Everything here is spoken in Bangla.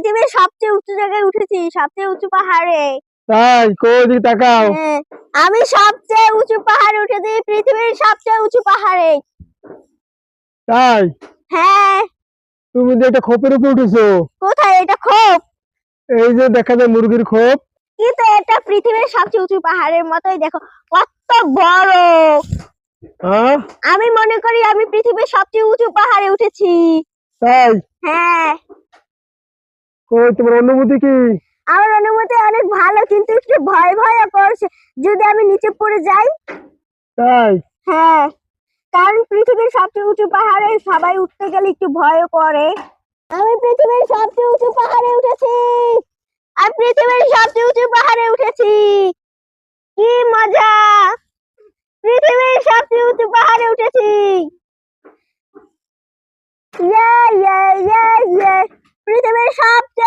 পৃথিবীর সবচেয়ে উঁচু জায়গায় উঠেছি, সবচেয়ে উঁচু পাহাড়ে। তাই কই দিকে তাকাও। আমি সবচেয়ে উঁচু পাহাড়ে উঠেছি, পৃথিবীর সবচেয়ে উঁচু পাহাড়ে। তাই? হ্যাঁ। তুমি যে একটা খোপের উপরে উঠেছো। কোথায় এটা খোপ? এই যে দেখা যায় মুরগির খোপ। কিন্তু এটা পৃথিবীর সবচেয়ে উঁচু পাহাড়ের মতোই, দেখো কত বড়। আমি মনে করি আমি পৃথিবীর সবচেয়ে উঁচু পাহাড়ে উঠেছি। তাই? হ্যাঁ। কই তোমার অনুভূতি কি? আমার অনুভূতি অনেক ভালো, কিন্তু একটু ভয় ভয় করছে যদি আমি নিচে পড়ে যাই। তাই? হ্যাঁ, কারণ পৃথিবীর সবচেয়ে উঁচু পাহাড়ে সবাই উঠতে গেলে একটু ভয় করে। আমি পৃথিবীর সবচেয়ে উঁচু পাহাড়ে উঠেছি। আমি পৃথিবীর সবচেয়ে উঁচু পাহাড়ে উঠেছি। কি মজা! পৃথিবীর সবচেয়ে উঁচু পাহাড়ে উঠেছি। ইয়ে ইয়ে ইয়ে ইয়ে, পৃথিবীর সবচেয়ে